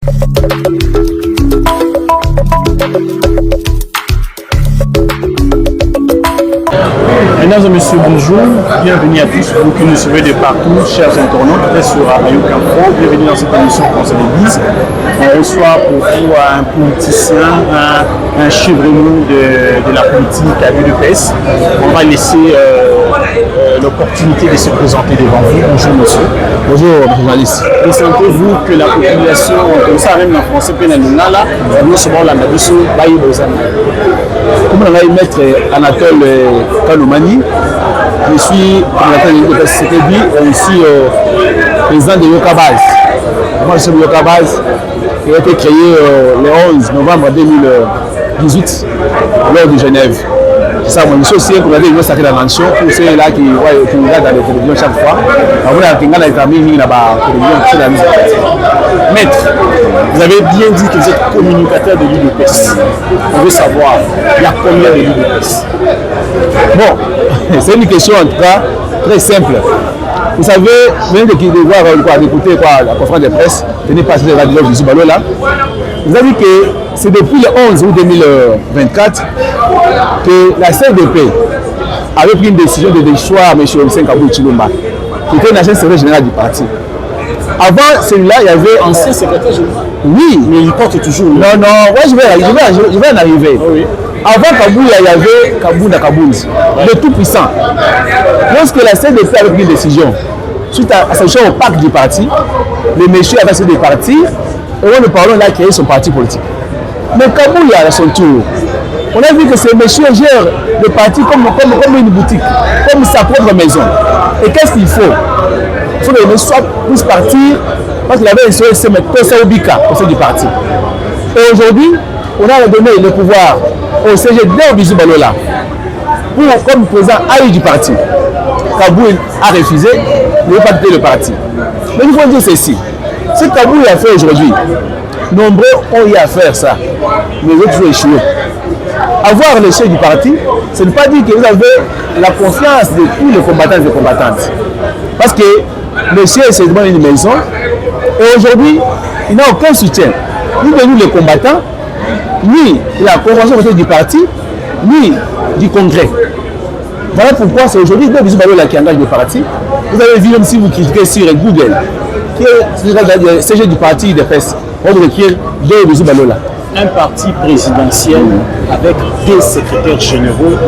Mesdames et messieurs, bonjour. Bienvenue à tous vous qui nous suivez de partout, chers internautes, sur Ayuk Info. Bienvenue dans cette émission Conseil d'église. On reçoit pour vous un politicien, un chevronneau de la politique à l'UDPS. On va laisser l'opportunité de se présenter devant vous. Bonjour monsieur. Bonjour journaliste. Présentez-vous que la population, comme ça même en français, là, nous sommes là, Comme on a eu maître Anatole Kaloumani, je suis ici président de Yokabaz. Moi je suis Yokabaz qui a été créé le 11 novembre 2018 lors de Genève. C'est ça, je suis aussi un commandant de Sacré la Nation pour ceux-là qui regardent dans les télévisions chaque fois. Maître, vous avez bien dit que vous êtes communicateur de l'UDPS. On veut savoir, il y a combien de l'UDPS? Bon, c'est une question en tout cas très simple. Vous savez, même d'écouter la conférence de presse, tenez pas sur les radios de Zubalola. Vous avez vu que c'est depuis le 11 août 2024 que la CDP avait pris une décision de déchoir M. Olysen Kabou Chilomba, qui était l'ancien secrétaire général du parti. Avant celui-là, il y avait ancien secrétaire général. Oui, mais il porte toujours. Non, ouais, je vais en arriver. Ah, oui. Avant Kabou, il y avait Kabounda Kabounzi, le tout puissant. Lorsque la CDP avait pris une décision, suite à sa chose au pacte du parti, le monsieur avait décidé de partir, et on nous parlons là créer son parti politique. Mais Kabou, à son tour, on a vu que ce monsieur gère le parti comme une boutique, comme sa propre maison. Et qu'est-ce qu'il faut? Il faut que le monsieur puisse partir parce qu'il avait essayé de se mettre Tosaobika au sein du parti. Et aujourd'hui, on a donné le pouvoir au CGD au Bisou Balola pour, comme président AI du parti. Kabou a refusé, il ne veut pas quitter le parti. Mais il faut dire ceci. Ce que Kabou a fait aujourd'hui, nombreux ont eu à faire ça, mais autres ont échoué. Avoir le chef du parti, ce ne veut pas dire que vous avez la confiance de tous les combattants et les combattantes. Parce que le chef se demande une maison, et aujourd'hui, il n'a aucun soutien, ni de nous les combattants, ni de la convention du parti, ni du congrès. Voilà pourquoi c'est aujourd'hui deux bisous qui engagent le parti. Vous avez vu, même si vous cliquez sur Google, qui est le CG du parti de PES, on va écrire deux bisous Balola. Un parti présidentiel avec des secrétaires généraux,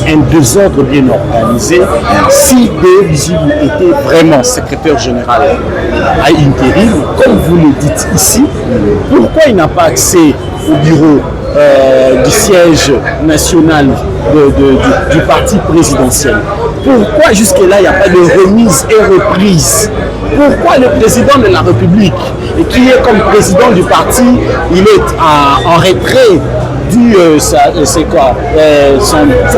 un désordre bien organisé. Si deux visibles étaient vraiment secrétaire général à intérim, comme vous le dites ici, pourquoi il n'a pas accès au bureau du siège national du parti présidentiel? Pourquoi jusque-là il n'y a pas de remise et reprise? Pourquoi le président de la République, et qui est comme président du parti, il est en retrait du son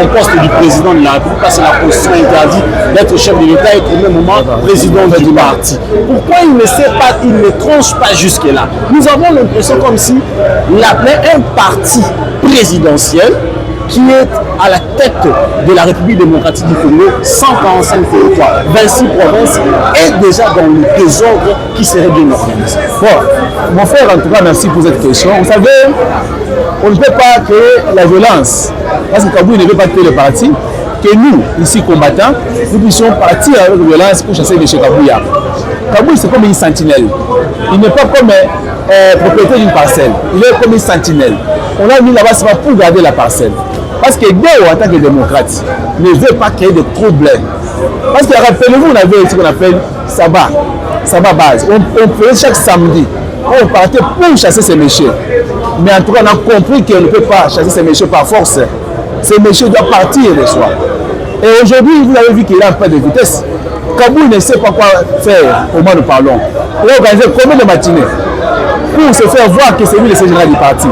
poste du président de la République, parce que la Constitution interdit d'être chef de l'État et au même moment président du parti? Pourquoi il ne sait pas, il ne tranche pas jusque-là? Nous avons l'impression comme si il appelait un parti présidentiel qui est à la tête de la République démocratique du Congo, 145 territoires, 26 provinces, et déjà dans le désordre qui serait bien organisé. Bon, mon frère, en tout cas, merci pour cette question. Vous savez, on ne peut pas créer la violence, parce que Kabou ne veut pas quitter le parti, que nous, ici combattants, nous puissions partir avec la violence pour chasser M. Kabouya. Kabou, c'est comme une sentinelle. Il n'est pas comme propriétaire d'une parcelle, il est comme une sentinelle. On a mis là-bas pour garder la parcelle. Parce que Déo, en tant que démocrate, ne veut pas créer de problèmes. Parce que rappelez-vous, on avait ce qu'on appelle Sabbat base. On faisait chaque samedi, on partait pour chasser ces méchants. Mais en tout cas, on a compris qu'on ne peut pas chasser ces méchants par force. Ces méchants doivent partir de soi. Et aujourd'hui, vous avez vu qu'il a un peu de vitesse. Kabou ne sait pas quoi faire au moment où nous parlons. Il a organisé combien de matinées pour se faire voir que c'est lui le général du parti.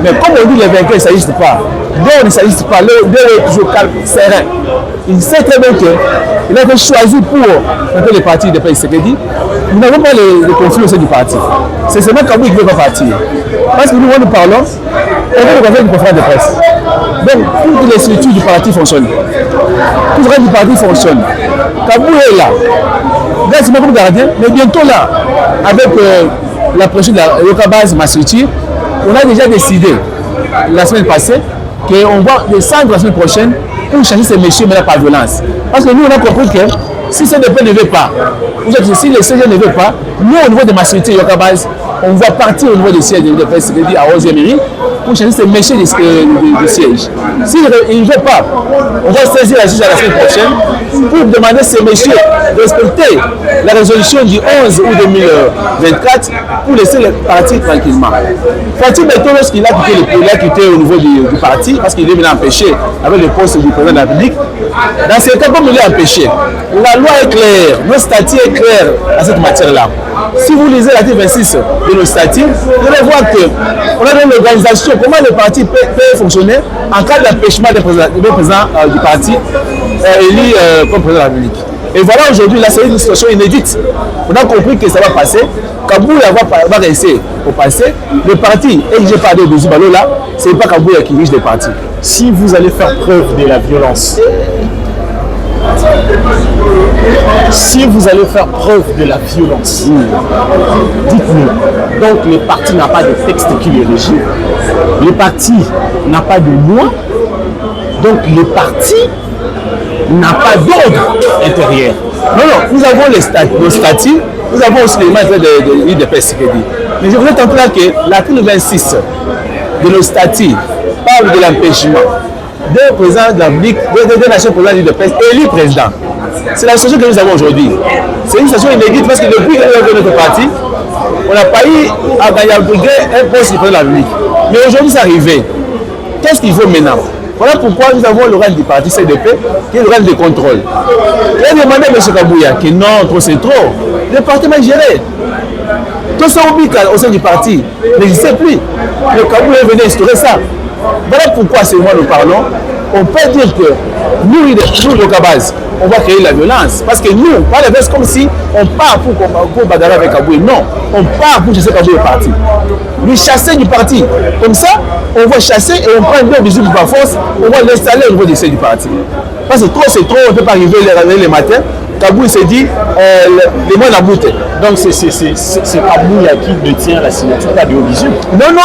Mais comme on dit, les vainqueurs ne s'agissent pas. Donc, il ne s'agit pas. L'heure est toujours calme, serein. Il sait très bien qu'il a été choisi pour le parti de PSCD. Nous n'avons pas les conflits au sein du parti. C'est seulement Kabou qui ne veut pas partir. Parce que nous, quand nous parlons, on veut organiser une conférence de presse. Donc, toutes les structures du parti fonctionnent. Tout le reste du parti fonctionne. Kabou est là. Là, c'est comme gardien, mais bientôt là, avec la prochaine de la Yokabaz ma structure, on a déjà décidé la semaine passée qu'on va descendre la semaine prochaine pour chasser ces messieurs, mais là par violence. Parce que nous, on a compris que si CDP ne veut pas, si le CG ne veut pas, nous, au niveau de ma structure Yokabaz, on va partir au niveau du siège de l'UDPS à 11e mairie pour chasser ces messieurs du siège. S'ils ne veulent pas, on va saisir la justice à la semaine prochaine pour demander à ces messieurs de respecter la résolution du 11 août 2024 pour laisser le parti tranquillement. Fatih Beto, lorsqu'il a quitté au niveau du parti, parce qu'il est venu empêché avec le poste du président de la République, dans ce cas, comme il est empêché, la loi est claire, nos statuts est clair à cette matière-là. Si vous lisez l'article 26 de nos statuts, vous allez voir qu'on a une organisation, comment le parti peut fonctionner en cas d'empêchement des présidents du parti élu comme président de la République. Et voilà, aujourd'hui, là, c'est une situation inédite. On a compris que ça va passer. Kabouya va rester au passé. Le parti, et j'ai parlé de Zubalo là, ce n'est pas Kabouya qui dirige le parti. Si vous allez faire preuve de la violence, si vous allez faire preuve de la violence, dites-nous. Donc, le parti n'a pas de texte qui le régit. Le parti n'a pas de loi. Donc, le parti n'a pas d'ordre intérieur. Non, nous avons nos statuts, nous avons aussi les membres de l'UDPS. Mais je voudrais t'entendre que l'article 26 de nos statuts parle de l'empêchement d'un président de la République, d'un national président de l'UDPS élu président. C'est la situation que nous avons aujourd'hui. C'est une situation inédite parce que depuis que notre parti, on n'a pas eu à gagner un poste du président de la République. Mais aujourd'hui, c'est arrivé. Qu'est-ce qu'il faut maintenant? Voilà pourquoi nous avons le rôle du parti CDP, qui est le rôle de contrôle. Il a demandé à M. Kabouya que non, trop c'est trop. Le parti m'a géré. Tout ça au sein du parti n'existait plus. Le Kabouya venait instaurer ça. Voilà pourquoi c'est moi nous parlons. On peut dire que nous, le Yokabaz, on va créer la violence. Parce que nous, pas la comme si on part pour bagarrer avec Kabouya. Non, on part pour chasser Kabouya au parti. Lui chasser du parti. Comme ça, on va chasser et on prend deux bisous par force, on va l'installer au niveau du siège du parti. Parce que trop c'est trop, on ne peut pas arriver les matins. Kabouya s'est dit, les mots la bouteille. Donc c'est Kabouya qui détient la signature de Bisou. Non,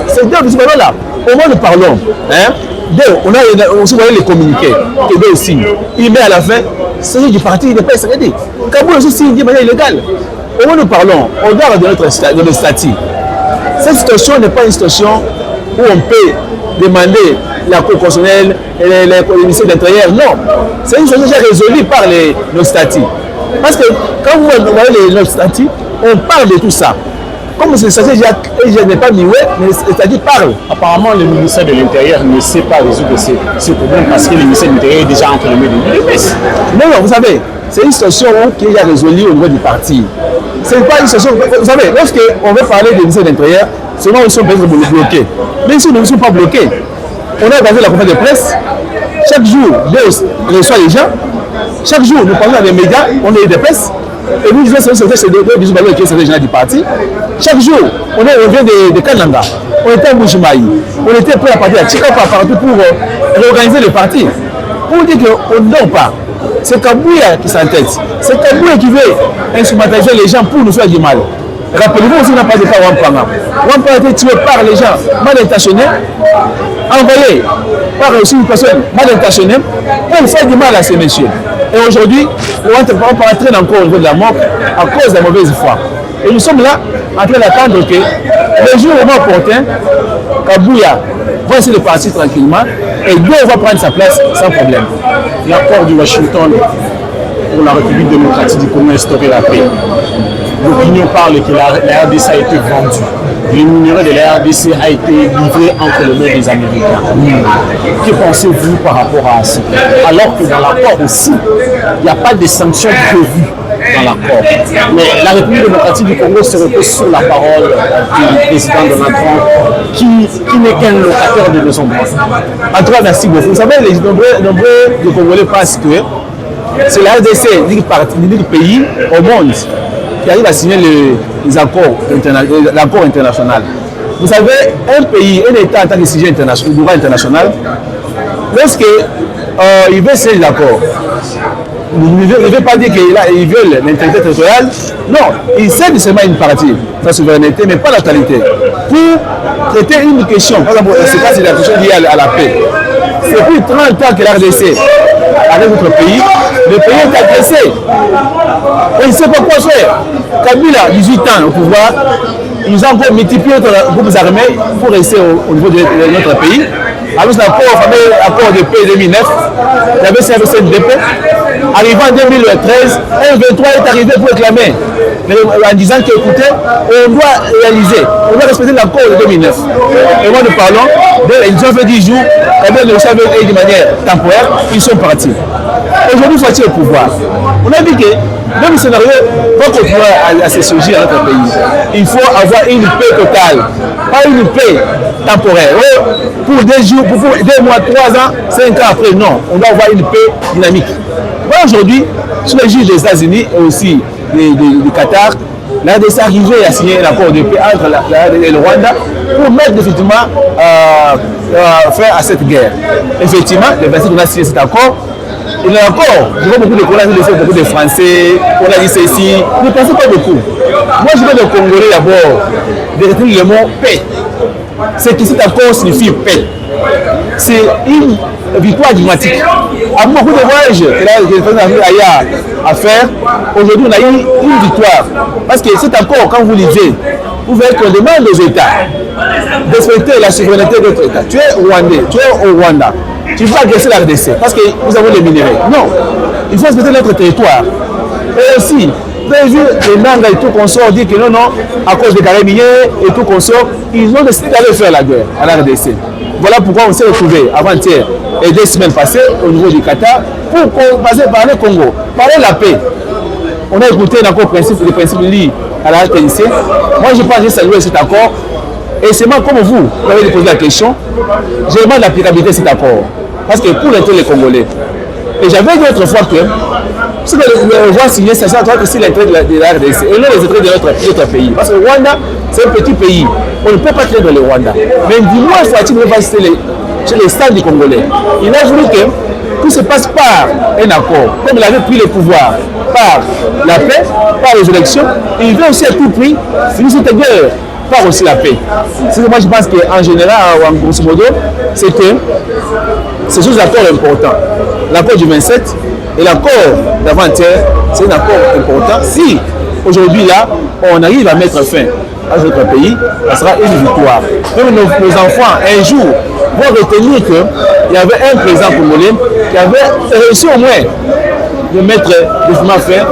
c'est deux bisous là. Au moins nous parlons. Hein? On a aussi les communiqués, et deux signes. Il met à la fin, c'est du parti, il n'est pas SRD. Kabouya aussi signe de manière illégale. Au moins nous parlons, on doit de notre statut. Cette situation n'est pas une situation où on peut demander la Cour constitutionnelle et le ministère de l'Intérieur. Non, c'est une situation déjà résolue par nos statuts. Parce que quand vous voyez nos statuts, on parle de tout ça. Comme ce statut n'est pas mieux, mais le statut parle. Apparemment, le ministère de l'Intérieur ne sait pas résoudre ces problèmes parce que le ministère de l'Intérieur est déjà entre les mains de l'UDPS. Non, vous savez, c'est une situation qui est déjà résolue au niveau du parti. Ce n'est pas une situation. Vous savez, lorsqu'on veut parler du ministère de l'Intérieur, seulement ils sont peut-être bloqués. Mais si nous ne sommes pas bloqués, on a organisé la conférence de presse. Chaque jour, on reçoit les gens. Chaque jour, nous parlons à des médias, on est des presse. Et nous disons que c'est deux bisous ballons qui sont les gens du parti. Chaque jour, on vient de Kananga. On était à Moujimaï. On était prêt à partir à Tchikapa partout pour réorganiser le parti. Pour dire qu'on ne dort pas. C'est Kabouya qui s'entête. C'est Kabouya qui veut instrumentaliser les gens pour nous faire du mal. Rappelez-vous aussi, on n'a pas de cas Wampanga. Wampanga a été tué par les gens mal intentionnés, envoyé par aussi une personne mal intentionnée pour faire du mal à ces messieurs. Et aujourd'hui, on entraîne encore au niveau de la mort à cause de la mauvaise foi. Et nous sommes là en train d'attendre que le jour où on va opportun, Kabouya va essayer de partir tranquillement et Dieu va prendre sa place sans problème. L'accord de Washington pour la République démocratique du Congo a instauré la paix. L'opinion parle que la RDC a été vendue. Le minerai de la RDC a été livré entre les mains des Américains. Que pensez-vous par rapport à ça? Alors que dans l'accord aussi, il n'y a pas de sanctions prévues dans l'accord. Mais la République démocratique du Congo se repose sur la parole du président Donald Trump, qui n'est qu'un locataire de maison blanche. En tout cas, merci beaucoup. Vous savez, les nombreux Congolais pensent que c'est la RDC, l'unique pays au monde qui arrive à signer les accords internationaux. Vous savez, un pays, un État en tant que sujet du droit international, lorsqu'il veut signer des accords, ne veut pas dire qu'ils veulent l'intégrité territoriale. Non, ils cèdent seulement une partie de sa souveraineté, mais pas la totalité. Pour traiter une question, par exemple, c'est la question liée à la paix. C'est depuis 30 ans que la RDC, avec notre pays, le pays est agressé. On ne sait pas quoi faire. Kabila, 18 ans au pouvoir, ils ont encore multiplié les groupes armés pour rester au niveau de notre pays. Avec l'accord de paix 2009, il y avait CNDP. Arrivant en 2013, M23 est arrivé pour réclamer, en disant qu'écoutez, on doit réaliser, on doit respecter l'accord de 2009. Et moi nous parlons, ils ont fait 10 jours, quand même, de manière temporaire, ils sont partis. Aujourd'hui, il faut au pouvoir. On a dit que même le scénario va continuer à se surgir dans notre pays. Il faut avoir une paix totale, pas une paix temporaire. Pour 2 jours, pour 2 mois, 3 ans, 5 ans après, non. On doit avoir une paix dynamique. Voilà, aujourd'hui, sous les juges des États-Unis et aussi du Qatar, la RDC est arrivée à signer un accord de paix entre la RDC et le Rwanda pour mettre effectivement fin à cette guerre. Effectivement, le 27 on a signé cet accord. Et l'accord, je vois beaucoup de Congolais, beaucoup de Français, on a dit ceci, ne pensez pas beaucoup. Moi, je veux le Congolais d'abord de retenir le mot paix. C'est que cet accord signifie paix. C'est une victoire diplomatique. Après beaucoup de voyages que les présidents ailleurs à faire, aujourd'hui on a eu une victoire. Parce que cet accord, quand vous lisez, vous verrez qu'on demande aux États de respecter la souveraineté de votre État. Tu es rwandais, tu es au Rwanda. Tu vas agresser la RDC parce que nous avons les minéraux. Non, il faut respecter notre territoire. Et aussi, vous avez vu les Nanga et tout consort dire que non, non, à cause des carrés miniers et tout consort, ils ont décidé d'aller faire la guerre à la RDC. Voilà pourquoi on s'est retrouvé avant-hier et 2 semaines passées au niveau du Qatar pour passer par le Congo, parler de la paix. On a écouté les principes liés à la RDC. Moi, je pense que j'ai salué cet accord. Et c'est moi, comme vous avez posé la question, je demande l'applicabilité de cet accord. Parce que pour l'intérêt des Congolais, et j'avais dit autrefois que ce que le Rwanda signé, ça doit être aussi l'intérêt de la RDC et non les intérêts de notre pays. Parce que le Rwanda, c'est un petit pays. On ne peut pas créer dans le Rwanda. Mais dis-moi, faut-il ne pas citer chez les stades du Congolais. Il a voulu que tout se passe par un accord. Comme il avait pris le pouvoir par la paix, par les élections, il veut aussi à tout prix finir cette guerre. Par aussi la paix. C'est que moi je pense qu'en général, en grosso modo, c'est que c'est juste l'accord important. L'accord du 27 et l'accord d'avant-hier, c'est un accord important. Si aujourd'hui là, on arrive à mettre fin à notre pays, ça sera une victoire. Même nos enfants, un jour, vont retenir qu'il y avait un président congolais qui avait réussi au moins de mettre définitivement fin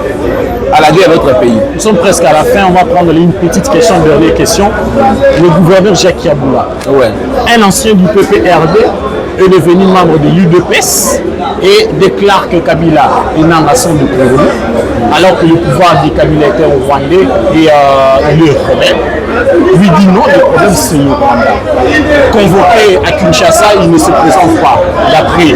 à la guerre de notre pays. Nous sommes presque à la fin, on va prendre une petite question, une dernière question. Le gouverneur Jacques Yabula, un ancien du PPRD, est devenu membre de l'UDPS et déclare que Kabila est une nation de Congolais, alors que le pouvoir du Kabila était au Rwandais et le rebelle. Lui dit non, le problème c'est le Rwanda. Convoqué à Kinshasa, il ne se présente pas, d'après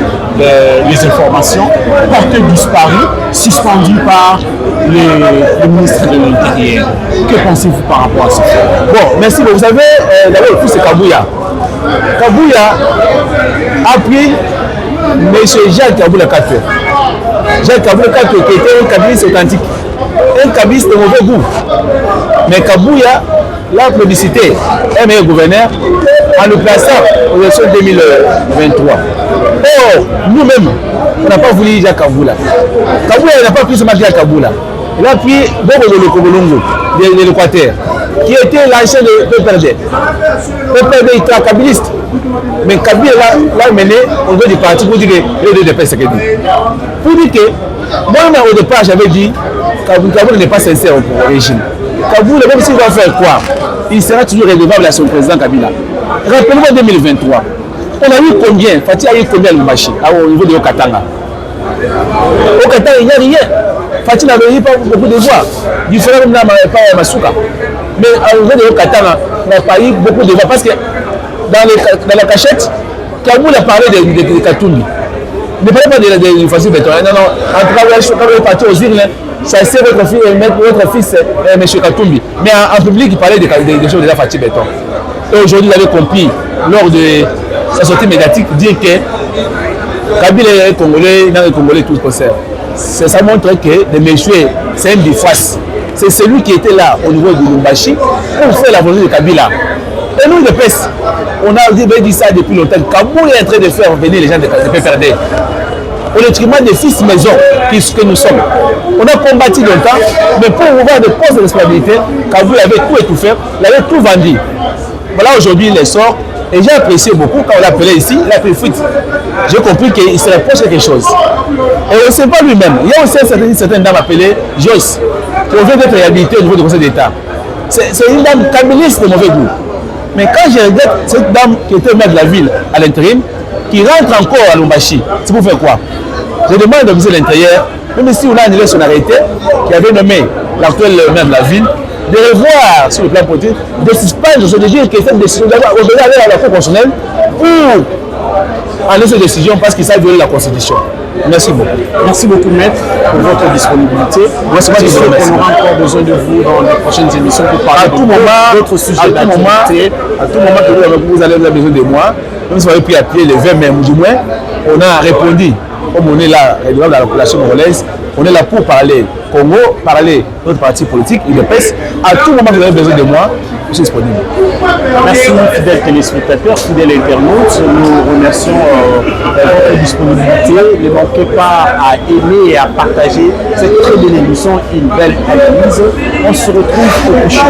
les informations, porté disparu, suspendu par le ministre de l'Intérieur. Que pensez-vous par rapport à ça? Bon, merci. Vous savez, d'abord, c'est Kabouya. Kabouya a pris M. Jacques Kabula Kato. Jacques Kabula Kato qui était un kabyliste authentique, un kabyliste de mauvais goût. Mais Kabouya l'a plébiscité, un meilleur gouverneur, en le plaçant aux élections 2023. Or, nous-mêmes, on n'a pas voulu Jacques Kabula. Kabouya n'a pas pris ce match Jacques Kabula. Il a pris Bobo de Kobolongo, de l'Équateur, qui était l'ancien de PPRD. PPRD était un kabyliste. Mais Kabila l'a mené au niveau du parti pour dire que le DPS c'est pour dire que moi au départ j'avais dit Kabila n'est pas sincère au régime. Kabila, même s'il va faire quoi, il sera toujours redevable à son président Kabila. Rappelez-moi 2023. On a eu combien? Fatih a eu combien à Lumbashi au niveau de Okatanga? Au Katanga, il n'y a rien. Fatih n'avait pas beaucoup de voix. Différent même dans Masuka. Mais au niveau de Okatanga, on n'a pas eu beaucoup de voix parce que dans la cachette, Kaboul a parlé de Katumbi. Ne parlez pas de Fassi Béton. Non, non. En tout cas, quand vous êtes parti aux îles, ça c'est votre fils, M. Katumbi. Mais en public, il parlait des choses de la Fassi Béton. Et aujourd'hui, vous avez compris, lors de sa sortie médiatique, dire que Kabila est Congolais, il est Congolais tout le concert. ça montre que le monsieur, c'est un biface. C'est celui qui était là au niveau de Lubumbashi pour faire la volonté de Kabila. Et nous, le PES, on a dit ça depuis longtemps. Kabou est en train de faire venir les gens de PPRD. Au détriment des fils maison que nous sommes. On a combattu longtemps, mais pour avoir des postes de responsabilité, Kabou avait tout étouffé, il avait tout vendu. Voilà, aujourd'hui, il sort. Et j'ai apprécié beaucoup quand on l'appelait ici, il a pris fuite. J'ai compris qu'il se reproche quelque chose. Et on ne sait pas lui-même. Il y a aussi certaines dames appelées Joyce, qui ont fait d'être réhabilitées au niveau du Conseil d'État. C'est une dame kabyliste de mauvais goût. Mais quand je regarde cette dame qui était maire de la ville à l'intérim, qui rentre encore à Lubumbashi, c'est pour faire quoi? Je demande au ministre de l'Intérieur, même si on a annulé son arrêté, qui avait nommé l'actuel maire de la ville, de revoir sur le plan politique, de suspendre, de dire que cette décision doit revenir à la Cour constitutionnelle pour enlever cette décision parce qu'ils savent violer la Constitution. Merci beaucoup. Merci beaucoup, Maître, pour votre disponibilité. Merci. Je sais qu'on aura encore besoin de vous dans les prochaines émissions pour parler d'autres sujets d'actualité. À tout moment que vous allez avoir besoin de moi, même si vous avez pris à pied le 20 mai, du moins, on a répondu. Comme on est là, de la population congolaise, on est là pour parler Congo, parler notre parti politique, UDPS. À tout moment que vous avez besoin de moi, je suis disponible. Merci, fidèles téléspectateurs, fidèles internautes. Nous remercions votre disponibilité. Ne manquez pas à aimer et à partager cette très belle émission, une belle analyse. On se retrouve au prochain.